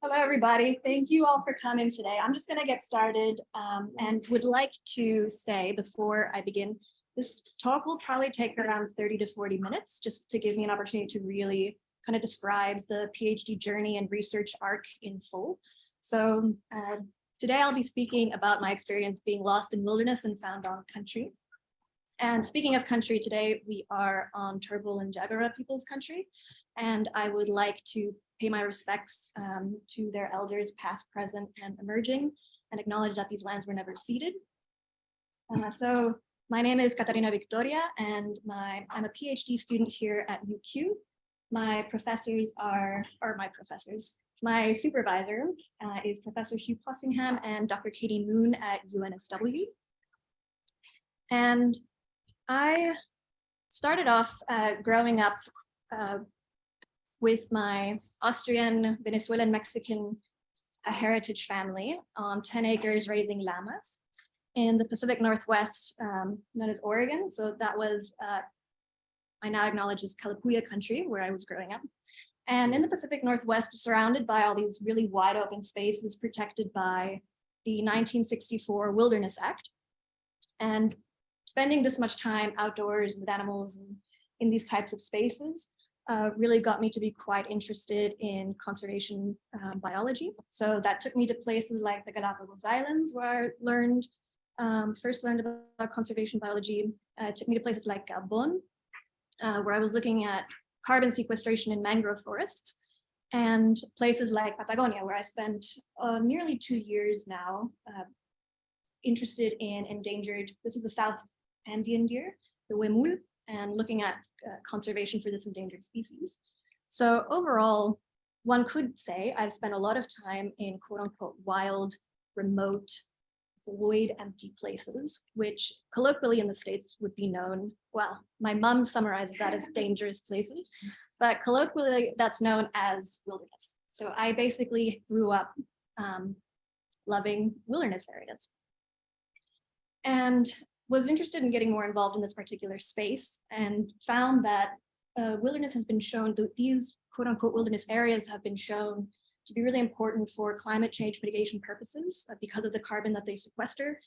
Hello, everybody. Thank you all for coming today. I'm just going to get started and would like to say before I begin, this talk will probably take around 30 to 40 minutes just to give me an opportunity to really kind of describe the PhD journey and research arc in full. So today I'll be speaking about my experience being lost in wilderness and found on country. And speaking of country, today we are on Turrbal and Jagera people's country, and I would like to pay my respects to their elders, past, present, and emerging, and acknowledge that these lands were never ceded. So my name is Katharina-Victoria, and I'm a PhD student here at UQ. My professors are, my supervisor is Professor Hugh Possingham and Dr. Katie Moon at UNSW. And I started off growing up with my Austrian, Venezuelan, Mexican heritage family on 10 acres raising llamas in the Pacific Northwest, known as Oregon. So that was, I now acknowledge as Kalapuya country, where I was growing up. And in the Pacific Northwest, surrounded by all these really wide open spaces protected by the 1964 Wilderness Act. And spending this much time outdoors with animals and in these types of spaces really got me to be quite interested in conservation biology. So that took me to places like the Galapagos Islands, where I learned, first learned about conservation biology. It took me to places like Gabon, where I was looking at carbon sequestration in mangrove forests, and places like Patagonia, where I spent nearly 2 years now interested in endangered, this is the South Andean deer, the huemul, and looking at conservation for this endangered species. So overall, one could say I've spent a lot of time in quote unquote wild, remote, void, empty places, which colloquially in the States would be known, well, my mom summarizes that as dangerous places, but colloquially that's known as wilderness. So I basically grew up loving wilderness areas and was interested in getting more involved in this particular space and found that wilderness has been shown, these quote unquote wilderness areas have been shown to be really important for climate change mitigation purposes because of the carbon that they sequester.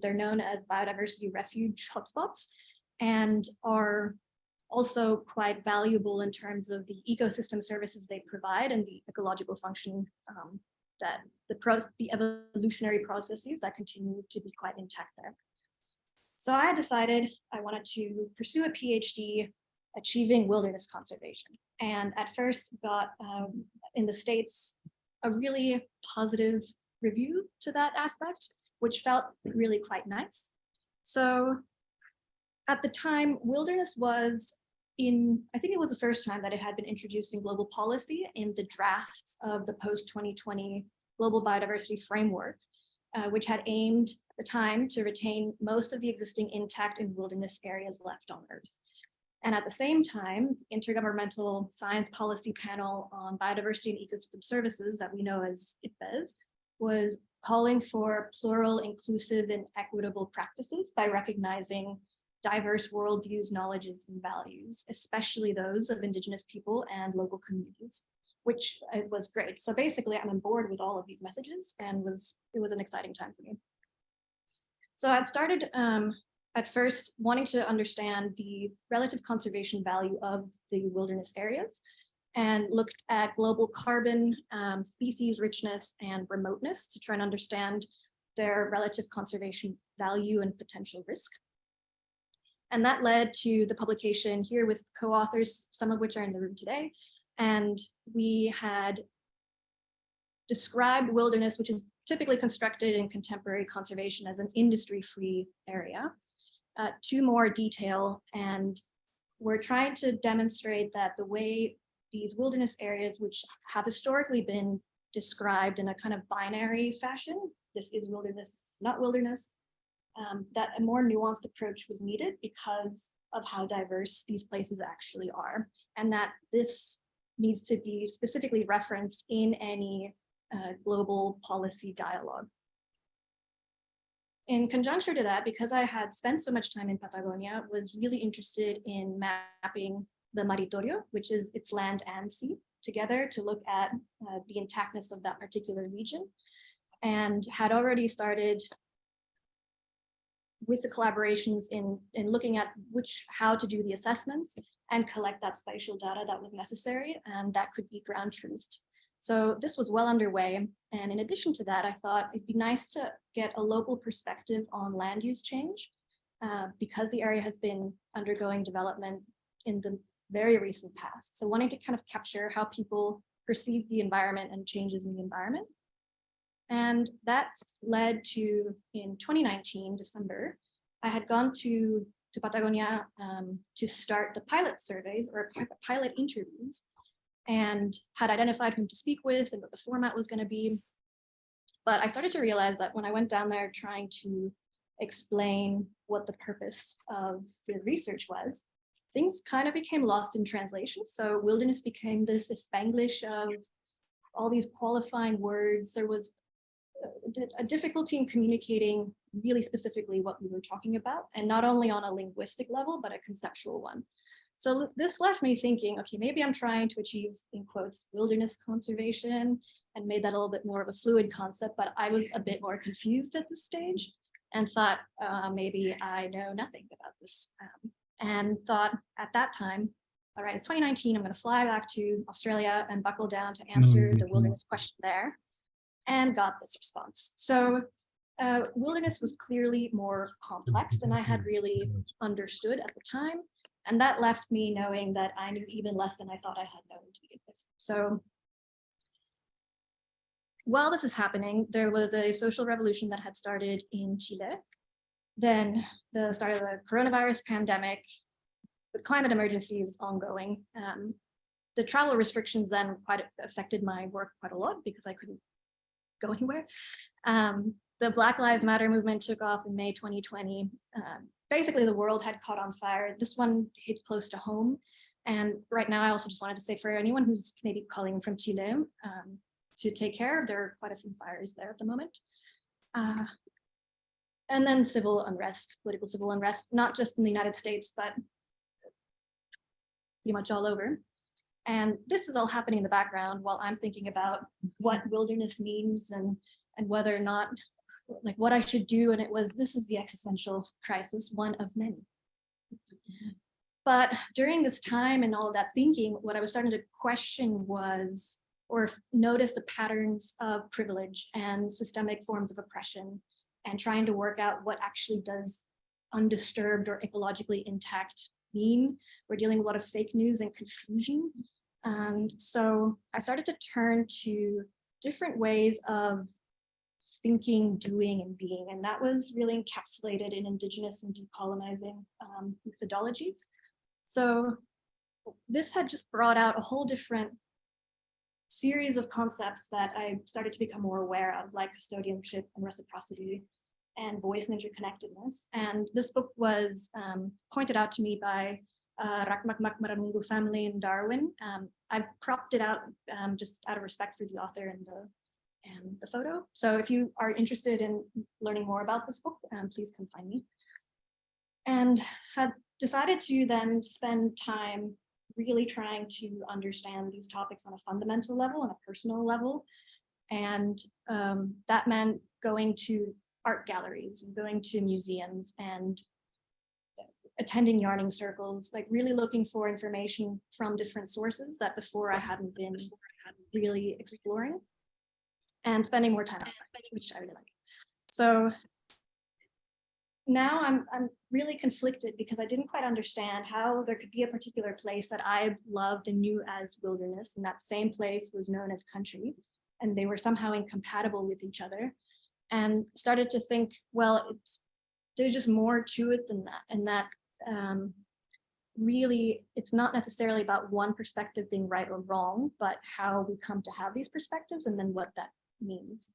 They're known as biodiversity refuge hotspots and are also quite valuable in terms of the ecosystem services they provide and the ecological function that the evolutionary processes that continue to be quite intact there. So I decided I wanted to pursue a PhD achieving wilderness conservation. And at first got in the States a really positive review to that aspect, which felt really quite nice. So at the time, wilderness was I think it was the first time that it had been introduced in global policy in the drafts of the post-2020 Global Biodiversity Framework, which had aimed at the time to retain most of the existing intact and wilderness areas left on Earth. And at the same time, Intergovernmental Science Policy Panel on Biodiversity and Ecosystem Services, that we know as IPBES, was calling for plural, inclusive, and equitable practices by recognizing diverse worldviews, knowledges, and values, especially those of Indigenous people and local communities, which was great. So basically I'm on board with all of these messages, and it was an exciting time for me. So I'd started at first wanting to understand the relative conservation value of the wilderness areas and looked at global carbon, species richness, and remoteness to try and understand their relative conservation value and potential risk. And that led to the publication here with co-authors, some of which are in the room today. And we had described wilderness, which is typically constructed in contemporary conservation as an industry-free area, to more detail. And we're trying to demonstrate that the way these wilderness areas, which have historically been described in a kind of binary fashion, this is wilderness, this is not wilderness, that a more nuanced approach was needed because of how diverse these places actually are, and that this needs to be specifically referenced in any global policy dialogue. In conjunction to that, because I had spent so much time in Patagonia, was really interested in mapping the Maritorio, which is its land and sea. together to look at the intactness of that particular region, and had already started with the collaborations in looking at how to do the assessments and collect that spatial data that was necessary and that could be ground truthed. So this was well underway. And in addition to that, I thought it'd be nice to get a local perspective on land use change because the area has been undergoing development in the very recent past. So wanting to kind of capture how people perceive the environment and changes in the environment. And that led to, in 2019, December, I had gone to Patagonia to start the pilot surveys or pilot interviews, and had identified whom to speak with and what the format was going to be. But I started to realize that when I went down there trying to explain what the purpose of the research was, things kind of became lost in translation. So wilderness became this Spanglish of all these qualifying words. There was a difficulty in communicating really specifically what we were talking about, and not only on a linguistic level, but a conceptual one. So this left me thinking, okay, maybe I'm trying to achieve, in quotes, wilderness conservation, and made that a little bit more of a fluid concept, but I was a bit more confused at this stage and thought maybe I know nothing about this. And thought at that time, all right, it's 2019, I'm gonna fly back to Australia and buckle down to answer the wilderness question there, and got this response. So wilderness was clearly more complex than I had really understood at the time. And that left me knowing that I knew even less than I thought I had known to begin with. So while this is happening, there was a social revolution that had started in Chile. Then the start of the coronavirus pandemic, the climate emergency is ongoing. The travel restrictions then quite affected my work quite a lot because I couldn't go anywhere. The Black Lives Matter movement took off in May 2020. Basically, the world had caught on fire. This one hit close to home. And right now, I also just wanted to say for anyone who's maybe calling from Chile to take care, there are quite a few fires there at the moment. And then civil unrest, political civil unrest, not just in the United States, but pretty much all over. And this is all happening in the background while I'm thinking about what wilderness means and whether or not, like what I should do. And this is the existential crisis, one of many. But during this time and all of that thinking, what I was starting to question was, or notice the patterns of privilege and systemic forms of oppression, and trying to work out what actually does undisturbed or ecologically intact mean. We're dealing with a lot of fake news and confusion. So I started to turn to different ways of thinking, doing, and being. And that was really encapsulated in indigenous and decolonizing methodologies. So this had just brought out a whole different series of concepts that I started to become more aware of, like custodianship and reciprocity and voice and interconnectedness. And this book was pointed out to me by Rakmak family in Darwin. I've cropped it out just out of respect for the author and the photo. So if you are interested in learning more about this book, please come find me. And had decided to then spend time really trying to understand these topics on a fundamental level, on a personal level. And that meant going to art galleries and going to museums and attending yarning circles, like really looking for information from different sources that before I hadn't been really exploring, and spending more time outside, which I really like. So now I'm really conflicted because I didn't quite understand how there could be a particular place that I loved and knew as wilderness, and that same place was known as country, and they were somehow incompatible with each other, and started to think, well, there's just more to it than that, and that really it's not necessarily about one perspective being right or wrong, but how we come to have these perspectives and then what that means.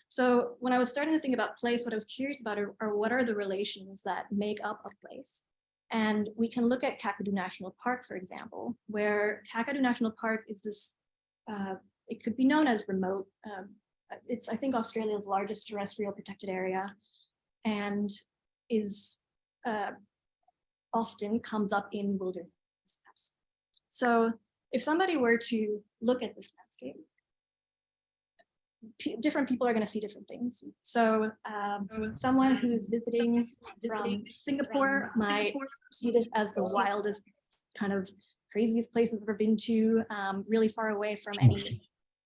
So when I was starting to think about place, what I was curious about are what are the relations that make up a place? And we can look at Kakadu National Park, for example, where Kakadu National Park is this, it could be known as remote. It's, I think, Australia's largest terrestrial protected area, and is often comes up in wilderness maps. So if somebody were to look at this landscape, different people are going to see different things. So someone who's visiting from Singapore might see this as the wildest, kind of craziest place I've ever been to, really far away from any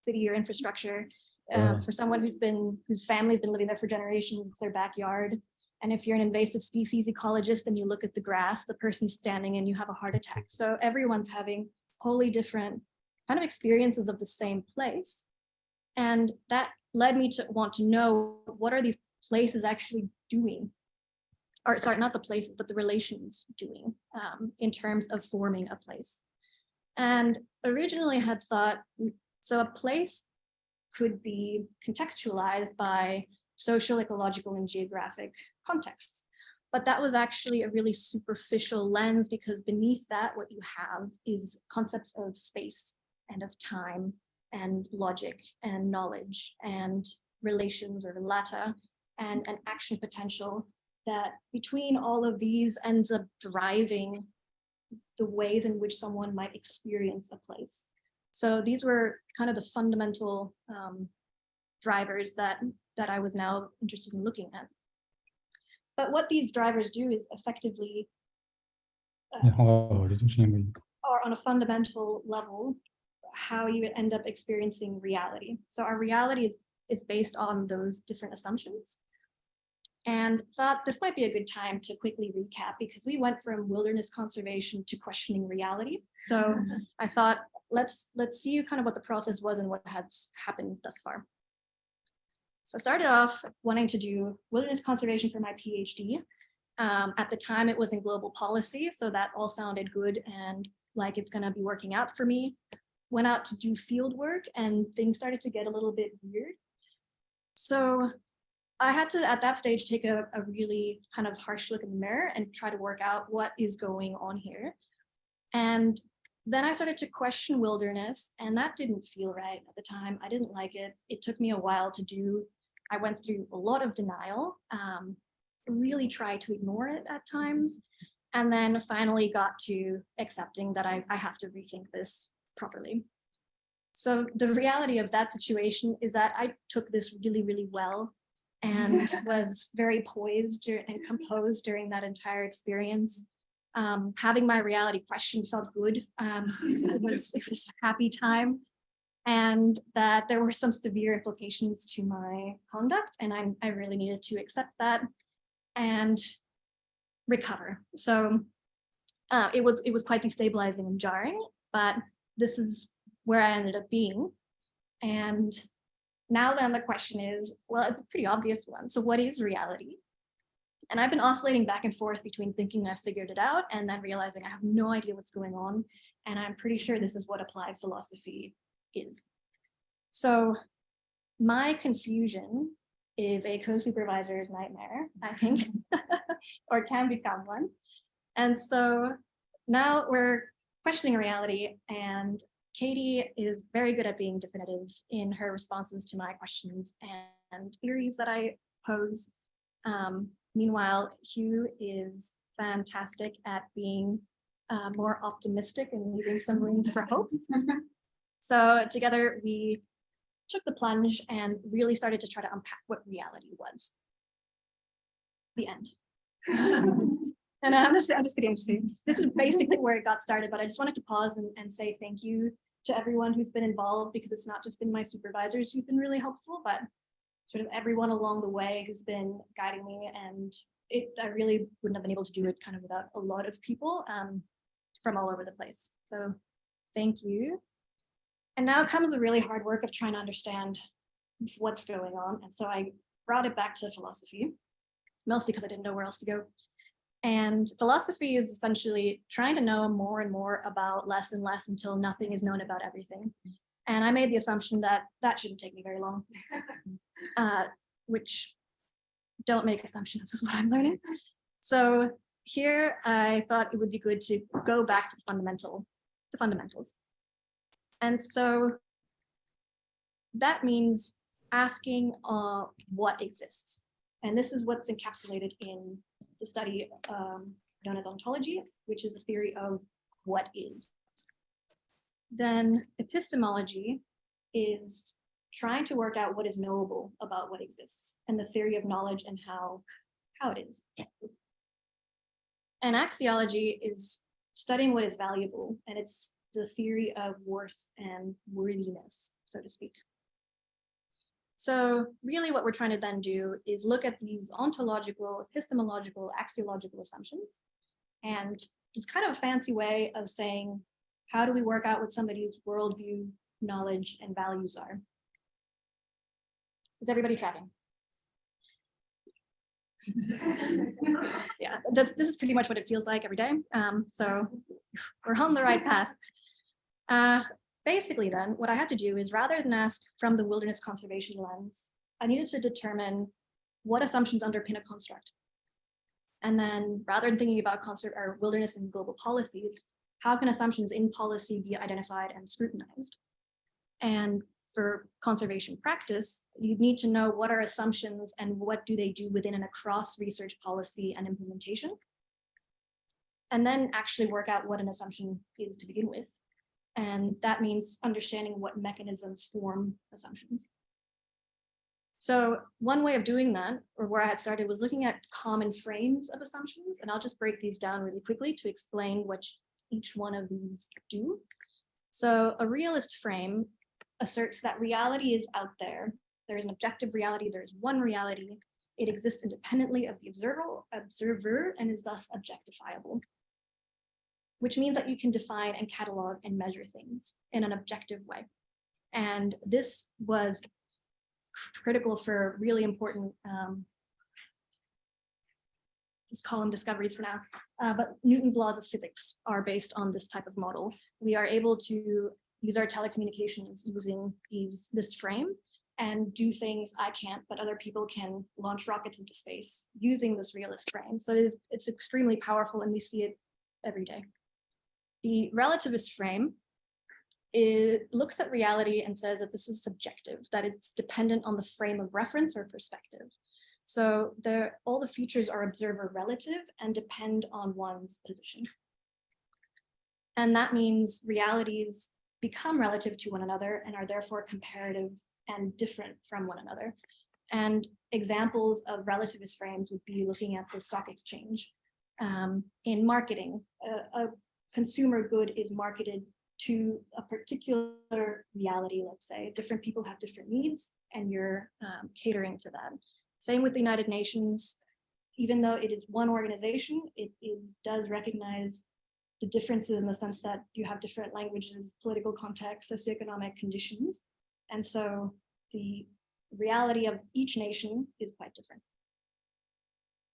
city or infrastructure. For someone whose family's been living there for generations, it's their backyard. And if you're an invasive species ecologist and you look at the grass, the person's standing and you have a heart attack. So everyone's having wholly different kind of experiences of the same place. And that led me to want to know, what are these places actually doing? Or sorry, not the places, but the relations doing in terms of forming a place. And originally had thought, so a place could be contextualized by social, ecological, and geographic contexts. But that was actually a really superficial lens, because beneath that, what you have is concepts of space and of time and logic and knowledge and relations or relata and an action potential that between all of these ends up driving the ways in which someone might experience a place. So these were kind of the fundamental drivers that I was now interested in looking at. But what these drivers do is effectively, or on a fundamental level, how you end up experiencing reality. So our reality is based on those different assumptions. And thought this might be a good time to quickly recap, because we went from wilderness conservation to questioning reality. So I thought, let's see kind of what the process was and what has happened thus far. So I started off wanting to do wilderness conservation for my PhD. At the time, it was in global policy, so that all sounded good and like it's going to be working out for me. Went out to do field work, and things started to get a little bit weird. So I had to, at that stage, take a really kind of harsh look in the mirror and try to work out what is going on here. And then I started to question wilderness, and that didn't feel right at the time. I didn't like it. It took me a while to do. I went through a lot of denial, really tried to ignore it at times, and then finally got to accepting that I have to rethink this properly. So the reality of that situation is that I took this really, really well and was very poised and composed during that entire experience. Having my reality questioned felt good. It was a happy time, and that there were some severe implications to my conduct, and I really needed to accept that and recover. So it was quite destabilizing and jarring, but this is where I ended up being. And now then the question is, well, it's a pretty obvious one. So what is reality? And I've been oscillating back and forth between thinking I've figured it out and then realizing I have no idea what's going on. And I'm pretty sure this is what applied philosophy is. So my confusion is a co-supervisor's nightmare, I think, or can become one. And so now we're questioning reality, and Katie is very good at being definitive in her responses to my questions and theories that I pose. Meanwhile, Hugh is fantastic at being more optimistic and leaving some room for hope. So together we took the plunge and really started to try to unpack what reality was. The end. And I'm just kidding. This is basically where it got started, but I just wanted to pause and say thank you to everyone who's been involved, because it's not just been my supervisors who've been really helpful, but sort of everyone along the way who's been guiding me. And I really wouldn't have been able to do it kind of without a lot of people from all over the place. So thank you. And now comes the really hard work of trying to understand what's going on. And so I brought it back to philosophy, mostly because I didn't know where else to go. And philosophy is essentially trying to know more and more about less and less until nothing is known about everything. And I made the assumption that that shouldn't take me very long, which don't make assumptions is what I'm learning. So here I thought it would be good to go back to the fundamentals. And so that means asking what exists. And this is what's encapsulated in the study known as ontology, which is the theory of what is. then epistemology is trying to work out what is knowable about what exists and the theory of knowledge and how it is. And axiology is studying what is valuable, and it's the theory of worth and worthiness, so to speak. So really what we're trying to then do is look at these ontological, epistemological, axiological assumptions. And it's kind of a fancy way of saying, how do we work out what somebody's worldview, knowledge, and values are? Is everybody tracking? Yeah, this is pretty much what it feels like every day. So we're on the right path. Basically then, what I had to do is, rather than ask from the wilderness conservation lens, I needed to determine what assumptions underpin a construct. And then rather than thinking about wilderness and global policies, how can assumptions in policy be identified and scrutinized? And for conservation practice, you need to know what are assumptions and what do they do within and across research policy and implementation. And then actually work out what an assumption is to begin with. And that means understanding what mechanisms form assumptions. So one way of doing that, or where I had started, was looking at common frames of assumptions. And I'll just break these down really quickly to explain what each one of these do. So a realist frame asserts that reality is out there. There's an objective reality, there's one reality. It exists independently of the observer and is thus objectifiable, which means that you can define and catalog and measure things in an objective way. And this was critical for really important, let's call them discoveries for now, but Newton's laws of physics are based on this type of model. We are able to use our telecommunications using this frame and do things I can't, but other people can launch rockets into space using this realist frame. So it's extremely powerful, and we see it every day. The relativist frame, it looks at reality and says that this is subjective, that it's dependent on the frame of reference or perspective. So all the features are observer relative and depend on one's position. And that means realities become relative to one another and are therefore comparative and different from one another. And examples of relativist frames would be looking at the stock exchange. In marketing, a consumer good is marketed to a particular reality, let's say. Different people have different needs, and you're catering to that. Same with the United Nations. Even though it is one organization, it does recognize the differences in the sense that you have different languages, political context, socioeconomic conditions. And so the reality of each nation is quite different.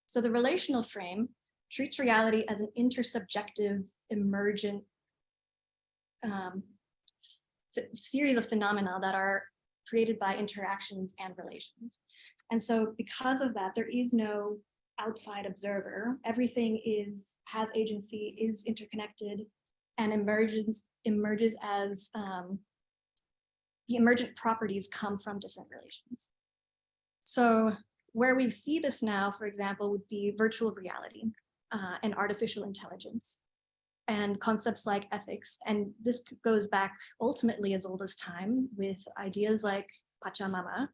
So the relational frame treats reality as an intersubjective, emergent series of phenomena that are created by interactions and relations. And so because of that, there is no outside observer. Everything has agency, is interconnected, and emerges as the emergent properties come from different relations. So where we see this now, for example, would be virtual reality and artificial intelligence and concepts like ethics. And this goes back ultimately as old as time with ideas like Pachamama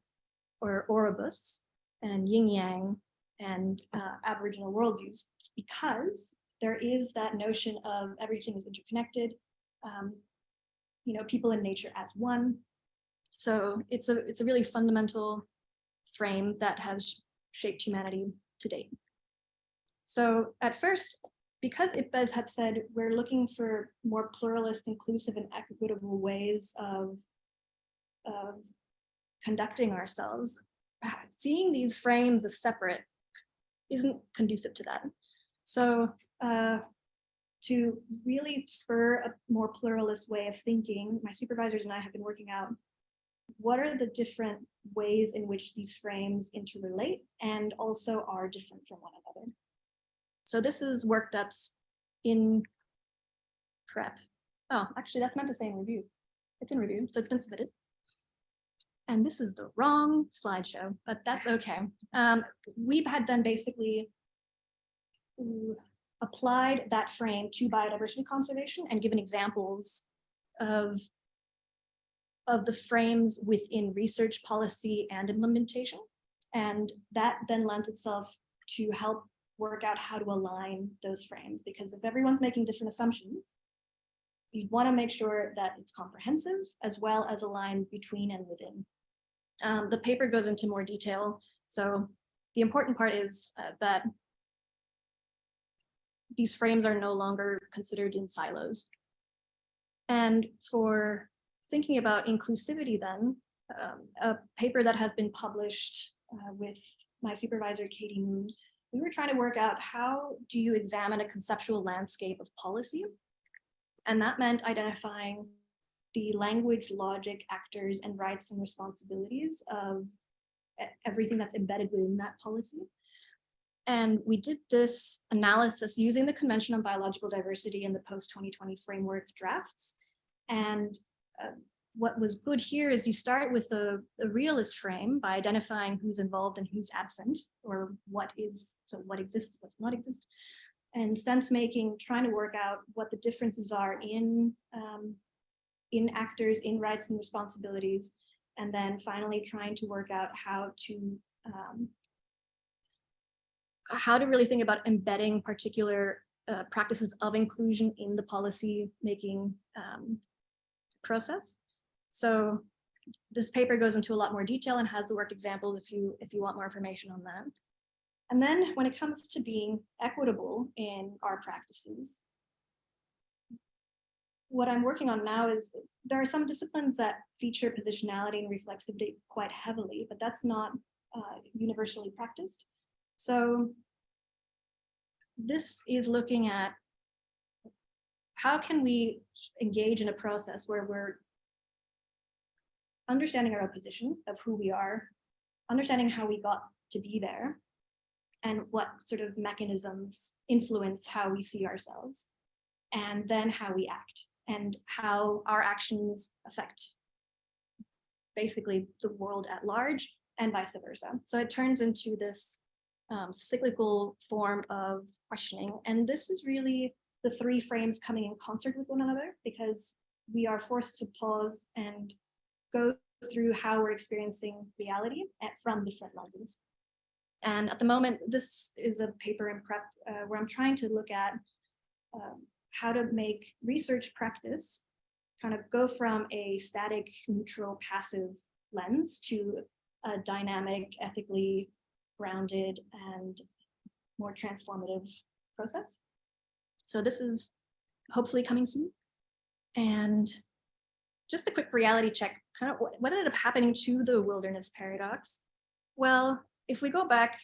or Oribus and Yin Yang and Aboriginal worldviews, because there is that notion of everything is interconnected, people and nature as one. So it's a really fundamental frame that has shaped humanity to date. So at first, because Ipbes had said we're looking for more pluralist, inclusive, and equitable ways of conducting ourselves, seeing these frames as separate isn't conducive to that. So to really spur a more pluralist way of thinking, my supervisors and I have been working out what are the different ways in which these frames interrelate and also are different from one another. So this is work that's in prep. Oh, actually that's meant to say in review. It's in review, so it's been submitted. And this is the wrong slideshow, but that's okay. We had then basically applied that frame to biodiversity conservation and given examples of the frames within research policy and implementation. And that then lends itself to help work out how to align those frames, because if everyone's making different assumptions, you'd want to make sure that it's comprehensive as well as aligned between and within. The paper goes into more detail. So the important part is that these frames are no longer considered in silos. And for thinking about inclusivity then, a paper that has been published with my supervisor, Katie Moon, we were trying to work out how do you examine a conceptual landscape of policy? And that meant identifying the language, logic, actors, and rights and responsibilities of everything that's embedded within that policy. And we did this analysis using the Convention on Biological Diversity and the post-2020 framework drafts. And what was good here is you start with a realist frame by identifying who's involved and who's absent, or what exists, what does not exist. And sense making, trying to work out what the differences are in actors, in rights and responsibilities, and then finally trying to work out how to really think about embedding particular practices of inclusion in the policy making process. So this paper goes into a lot more detail and has the worked examples if you want more information on that. And then when it comes to being equitable in our practices, what I'm working on now is there are some disciplines that feature positionality and reflexivity quite heavily, but that's not universally practiced. So this is looking at how can we engage in a process where we're understanding our own position of who we are, understanding how we got to be there, and what sort of mechanisms influence how we see ourselves, and then how we act, and how our actions affect basically the world at large, and vice versa. So it turns into this cyclical form of questioning. And this is really the three frames coming in concert with one another, because we are forced to pause and go through how we're experiencing reality from different lenses. And at the moment, this is a paper in prep where I'm trying to look at how to make research practice kind of go from a static, neutral, passive lens to a dynamic, ethically grounded, and more transformative process. So this is hopefully coming soon. And just a quick reality check, kind of what ended up happening to the wilderness paradox? Well, if we go back,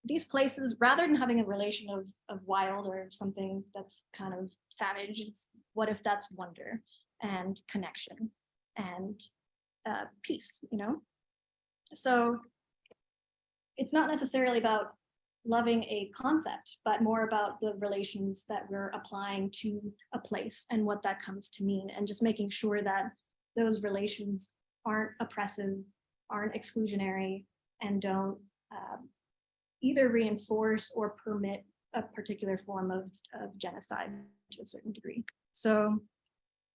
these places, rather than having a relation of wild or something that's kind of savage, it's what if that's wonder and connection and peace, So it's not necessarily about loving a concept, but more about the relations that we're applying to a place and what that comes to mean, and just making sure that those relations aren't oppressive, aren't exclusionary, and don't either reinforce or permit a particular form of genocide to a certain degree. So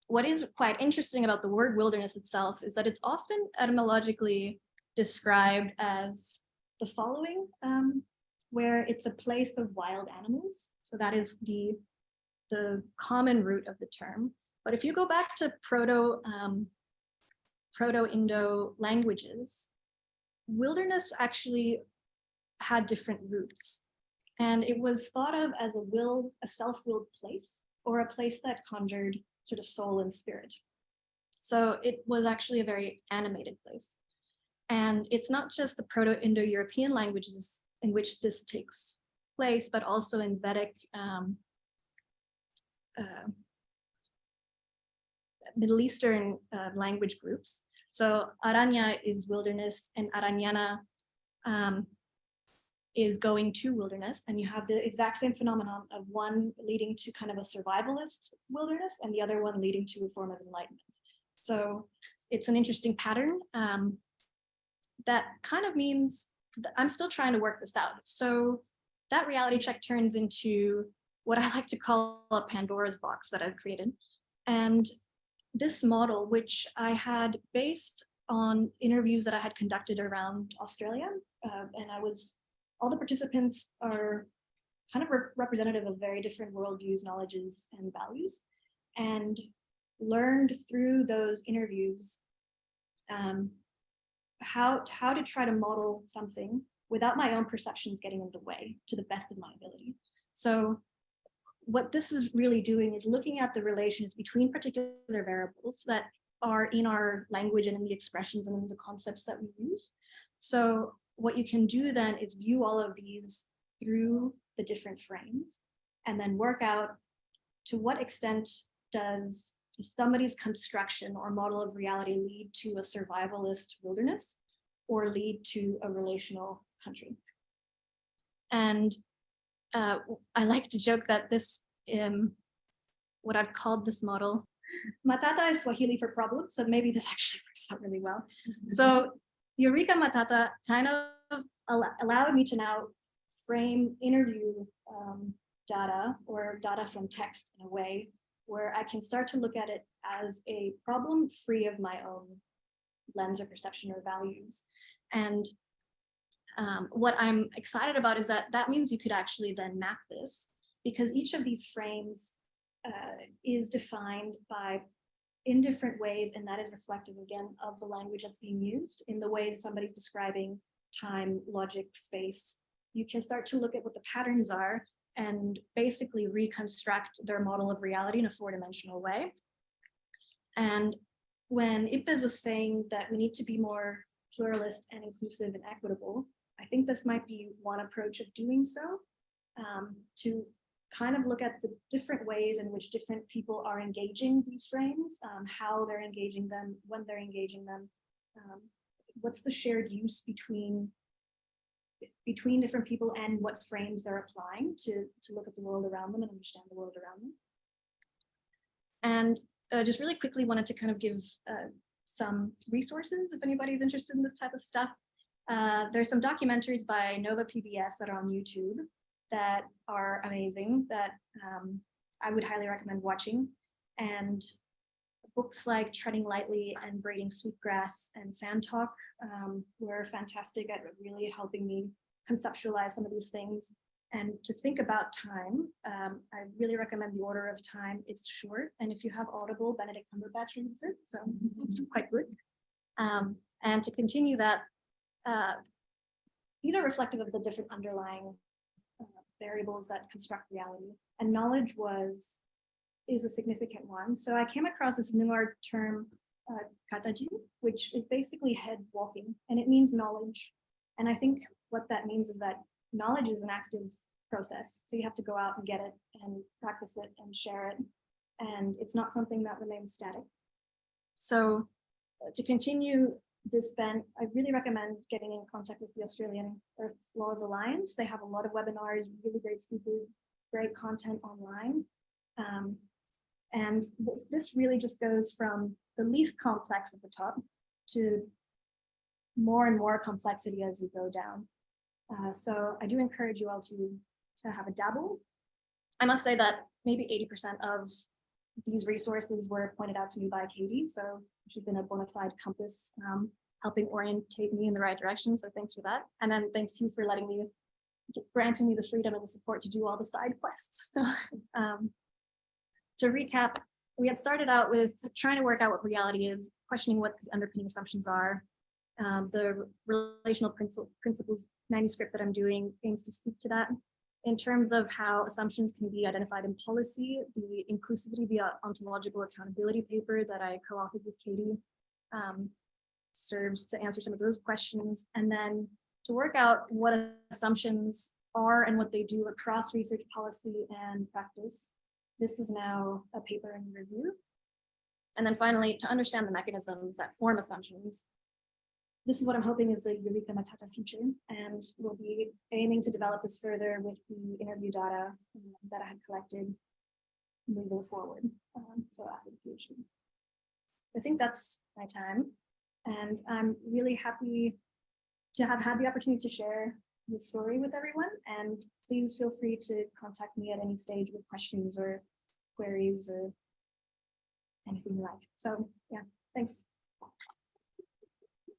what is quite interesting about the word wilderness itself is that it's often etymologically described as the following, where it's a place of wild animals. So that is the common root of the term. But if you go back to Proto-Indo languages, wilderness actually had different roots. And it was thought of as a self-willed place, or a place that conjured sort of soul and spirit. So it was actually a very animated place. And it's not just the Proto-Indo-European languages in which this takes place, but also in Vedic Middle Eastern language groups. So Aranya is wilderness, and Aranyana is going to wilderness, and you have the exact same phenomenon of one leading to kind of a survivalist wilderness and the other one leading to a form of enlightenment. So it's an interesting pattern that kind of means that I'm still trying to work this out. So that reality check turns into what I like to call a Pandora's box that I've created. And this model, which I had based on interviews that I had conducted around Australia, and all the participants are kind of representative of very different worldviews, knowledges, and values, and learned through those interviews how to try to model something without my own perceptions getting in the way to the best of my ability. So what this is really doing is looking at the relations between particular variables that are in our language and in the expressions and in the concepts that we use. So what you can do then is view all of these through the different frames and then work out to what extent does somebody's construction or model of reality lead to a survivalist wilderness or lead to a relational country. And I like to joke that this, what I've called this model, Matata is Swahili for problem, so maybe this actually works out really well. So Eureka Matata kind of allowed me to now frame interview data or data from text in a way where I can start to look at it as a problem free of my own lens or perception or values. And what I'm excited about is that means you could actually then map this, because each of these frames is defined in different ways, and that is reflective again of the language that's being used in the ways somebody's describing time, logic, space. You can start to look at what the patterns are and basically reconstruct their model of reality in a four-dimensional way. And when Ipes was saying that we need to be more pluralist and inclusive and equitable, I think this might be one approach of doing so, to kind of look at the different ways in which different people are engaging these frames, how they're engaging them, when they're engaging them, what's the shared use between different people and what frames they're applying to look at the world around them and understand the world around them. And just really quickly wanted to kind of give some resources if anybody's interested in this type of stuff. There's some documentaries by Nova PBS that are on YouTube that are amazing that I would highly recommend watching. And books like Treading Lightly and Braiding Sweetgrass and Sand Talk were fantastic at really helping me conceptualize some of these things and to think about time. I really recommend The Order of Time. It's short, and if you have Audible, Benedict Cumberbatch reads it, so it's quite good. And to continue that, these are reflective of the different underlying variables that construct reality, and knowledge is a significant one. So I came across this Noor term, kataji, which is basically head walking, and it means knowledge. And I think what that means is that knowledge is an active process. So you have to go out and get it and practice it and share it. And it's not something that remains static. So to continue this bent, I really recommend getting in contact with the Australian Earth Laws Alliance. They have a lot of webinars, really great speakers, great content online. And this really just goes from the least complex at the top to more and more complexity as you go down. So I do encourage you all to have a dabble. I must say that maybe 80% of these resources were pointed out to me by Katie, so she's been a bona fide compass, helping orientate me in the right direction, so thanks for that. And then thanks you for granting me the freedom and the support to do all the side quests. So to recap, we had started out with trying to work out what reality is, questioning what the underpinning assumptions are. The relational principles manuscript that I'm doing aims to speak to that. In terms of how assumptions can be identified in policy, the inclusivity via ontological accountability paper that I co-authored with Katie serves to answer some of those questions. And then to work out what assumptions are and what they do across research, policy, and practice. This is now a paper in review. And then finally, to understand the mechanisms that form assumptions. This is what I'm hoping is the Eureka Matata future, and we'll be aiming to develop this further with the interview data that I had collected moving forward. So after the PhD. I think that's my time, and I'm really happy to have had the opportunity to share the story with everyone, and please feel free to contact me at any stage with questions or queries or anything you like. So yeah, thanks.